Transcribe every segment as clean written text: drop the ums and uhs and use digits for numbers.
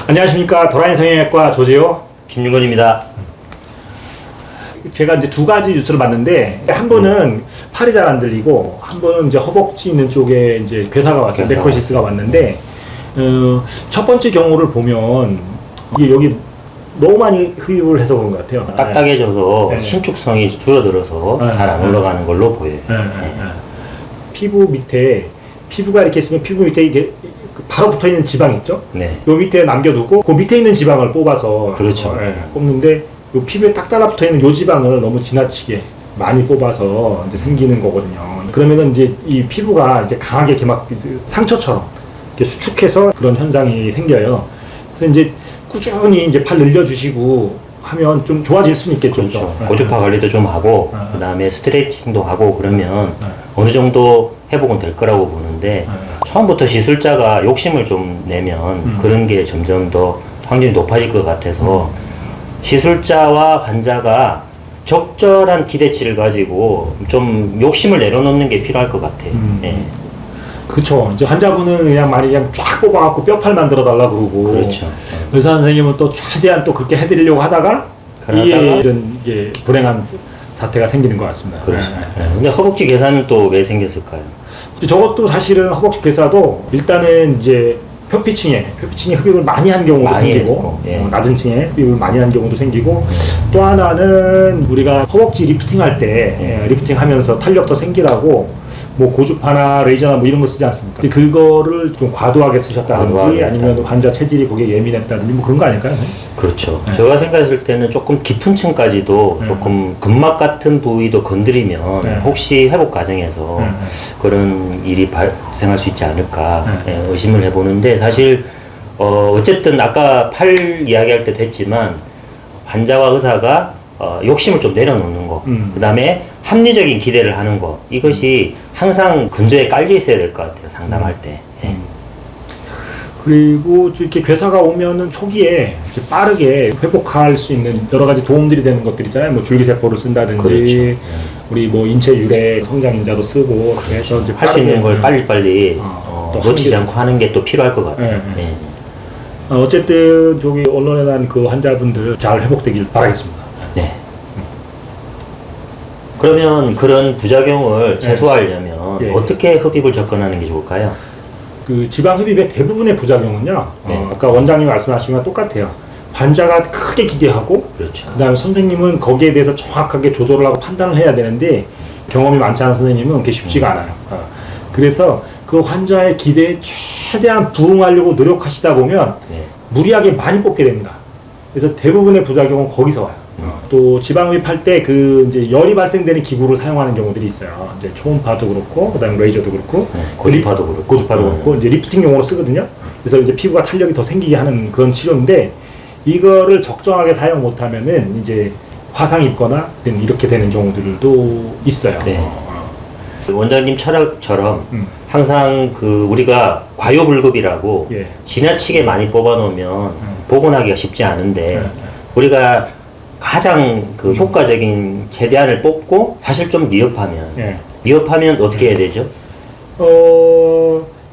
안녕하십니까. 도라인 성형외과 조재호 김윤건입니다. 제가 이제 두 가지 뉴스를 봤는데 한 번은 팔이 잘 안 들리고 한 번은 이제 허벅지 있는 쪽에 이제 괴사가 왔어요. 네크로시스가 왔는데 첫 번째 경우를 보면 이게 여기 너무 많이 흡입을 해서 그런 것 같아요. 딱딱해져서 네. 신축성이 줄어들어서 네. 잘 안 올라가는 걸로 보여요. 피부 밑에 피부가 이렇게 있으면 피부 밑에 이게 바로 붙어 있는 지방 있죠? 네. 요 밑에 남겨두고 그 밑에 있는 지방을 뽑아서 그렇죠. 뽑는데 요 피부에 딱 달라붙어 있는 요 지방을 너무 지나치게 많이 뽑아서 이제 생기는 거거든요. 그러면은 이제 이 피부가 이제 강하게 이렇게 막 상처처럼 이렇게 수축해서 그런 현상이 생겨요. 그래서 이제 꾸준히 이제 팔 늘려주시고 하면 좀 좋아질 수는 있겠죠. 그렇죠. 고주파 관리도 좀 하고 그 다음에 스트레칭도 하고 그러면 어느 정도 회복은 될 거라고 보는데 처음부터 시술자가 욕심을 좀 내면 그런 게 점점 더 확률이 높아질 것 같아서 시술자와 환자가 적절한 기대치를 가지고 좀 욕심을 내려놓는 게 필요할 것 같아요. 예. 그렇죠. 이제 환자분은 그냥 많이 그냥 쫙 뽑아갖고 뼈팔 만들어 달라 그러고. 그렇죠. 의사 선생님은 또 최대한 또 그렇게 해드리려고 하다가 이런 이게 불행한 사태가 생기는 것 같습니다. 그렇죠. 근데 허벅지 괴사는 또 왜 생겼을까요? 저것도 사실은 허벅지 괴사도 일단은 이제 표피층에 흡입을 많이 한 경우도 많이 생기고 했고, 낮은 층에 흡입을 많이 한 경우도 생기고 또 하나는 우리가 허벅지 리프팅 할 때 리프팅 하면서 탄력 더 생기라고 뭐 고주파나 레이저나 뭐 이런 거 쓰지 않습니까? 근데 그거를 좀 과도하게 쓰셨다든지 아니면 환자 체질이 거기에 예민했다든지 뭐 그런 거 아닐까요? 그렇죠. 제가 생각했을 때는 조금 깊은 층까지도 조금 근막 같은 부위도 건드리면 혹시 회복 과정에서 그런 일이 발생할 수 있지 않을까 의심을 해보는데 사실 어쨌든 아까 팔 이야기할 때도 했지만 환자와 의사가 욕심을 좀 내려놓는 거, 그 다음에 합리적인 기대를 하는 거, 이것이 항상 근저에 깔려 있어야 될 것 같아요, 상담할 때. 그리고 이렇게 괴사가 오면은 초기에 이제 빠르게 회복할 수 있는 여러 가지 도움들이 되는 것들 있잖아요. 뭐 줄기세포를 쓴다든지, 그렇죠. 우리 뭐 인체 유래 성장인자도 쓰고, 그래서 이제 할 수 있는 걸 빨리빨리 또 놓치지 않고 하는 게 또 필요할 것 같아요. 어쨌든 저기 언론에 난 그 환자분들 잘 회복되길 바라겠습니다. 네. 그러면 그런 부작용을 최소화하려면 어떻게 흡입을 접근하는 게 좋을까요? 그 지방 흡입의 대부분의 부작용은요, 아까 원장님 말씀하신 거랑 똑같아요. 환자가 크게 기대하고, 그렇죠. 그다음에 선생님은 거기에 대해서 정확하게 조절을 하고 판단을 해야 되는데 경험이 많지 않은 선생님은 그게 쉽지가 않아요. 그래서 그 환자의 기대에 최대한 부응하려고 노력하시다 보면 무리하게 많이 뽑게 됩니다. 그래서 대부분의 부작용은 거기서 와요. 또 지방흡입할 때 그 이제 열이 발생되는 기구를 사용하는 경우들이 있어요. 이제 초음파도 그렇고, 그다음에 레이저도 그렇고, 고주파도 그렇고, 이제 리프팅용으로 쓰거든요. 그래서 이제 피부가 탄력이 더 생기게 하는 그런 치료인데 이거를 적정하게 사용 못하면은 이제 화상 입거나 이렇게 되는 경우들도 있어요. 네. 원장님 철학처럼 항상 그 우리가 과요불급이라고 지나치게 많이 뽑아놓으면 복원하기가 쉽지 않은데 우리가 가장 그 효과적인 최대한을 뽑고 사실 좀 미흡하면 어떻게 해야 되죠?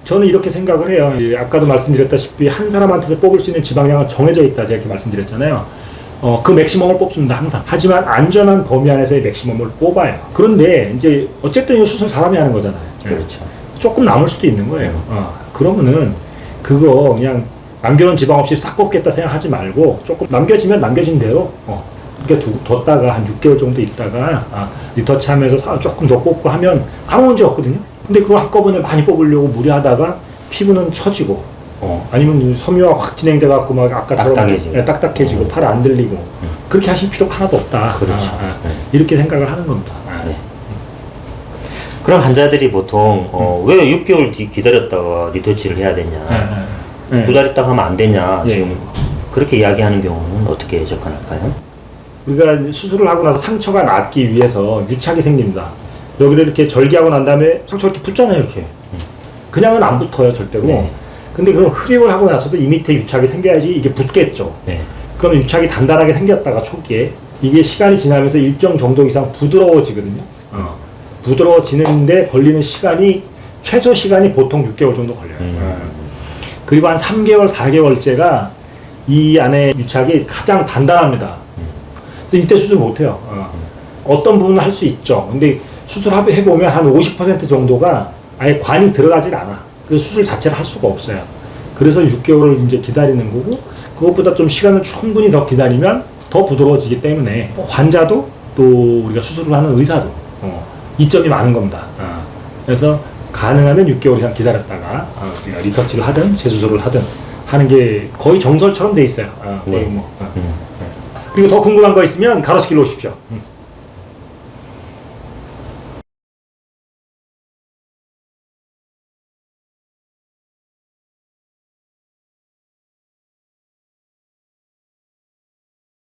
저는 이렇게 생각을 해요. 아까도 말씀드렸다시피 한 사람한테서 뽑을 수 있는 지방량은 정해져 있다 제가 이렇게 말씀드렸잖아요. 그 맥시멈을 뽑습니다 항상. 하지만 안전한 범위 안에서의 맥시멈을 뽑아요. 그런데 이제 어쨌든 이 수술 사람이 하는 거잖아요. 그렇죠. 조금 조금 남을 수도 있는 거예요. 그러면은 그거 그냥 남겨놓은 지방 없이 싹 뽑겠다 생각하지 말고 조금 남겨지면 남겨진 대로 이렇게 뒀다가 한 6개월 정도 있다가 리터치 하면서 조금 더 뽑고 하면 아무 문제 없거든요. 근데 그걸 한꺼번에 많이 뽑으려고 무리하다가 피부는 처지고 아니면 섬유화 확 진행돼 갖고 막 아까처럼 딱딱해지고 팔 안 들리고 그렇게 하실 필요가 하나도 없다. 그렇죠. 이렇게 생각을 하는 겁니다. 그럼 환자들이 보통 왜 6개월 기다렸다가 리터치를 해야 되냐, 2달 있다가 하면 안 되냐, 지금 그렇게 이야기하는 경우는 어떻게 접근할까요? 우리가 수술을 하고 나서 상처가 낫기 위해서 유착이 생깁니다. 여기를 이렇게 절개하고 난 다음에 상처가 이렇게 붙잖아요, 이렇게. 그냥은 안 붙어요, 절대로. 근데 그럼 흡입을 하고 나서도 이 밑에 유착이 생겨야지 이게 붙겠죠. 그러면 유착이 단단하게 생겼다가 초기에 이게 시간이 지나면서 일정 정도 이상 부드러워지거든요. 부드러워지는데 걸리는 시간이 최소 시간이 보통 6개월 정도 걸려요. 그리고 한 3개월, 4개월째가 이 안에 유착이 가장 단단합니다. 그래서 이때 수술 못해요. 어떤 부분은 할 수 있죠. 근데 수술해보면 한 50% 정도가 아예 관이 들어가질 않아. 그래서 수술 자체를 할 수가 없어요. 그래서 6개월을 이제 기다리는 거고, 그것보다 좀 시간을 충분히 더 기다리면 더 부드러워지기 때문에 환자도 또 우리가 수술을 하는 의사도 이점이 많은 겁니다. 그래서 가능하면 6개월 이상 기다렸다가 우리가 리터치를 하든 재수술을 하든 하는 게 거의 정설처럼 돼 있어요. 거의 네. 뭐. 그리고 더 궁금한 거 있으면 가로수길로 오십시오.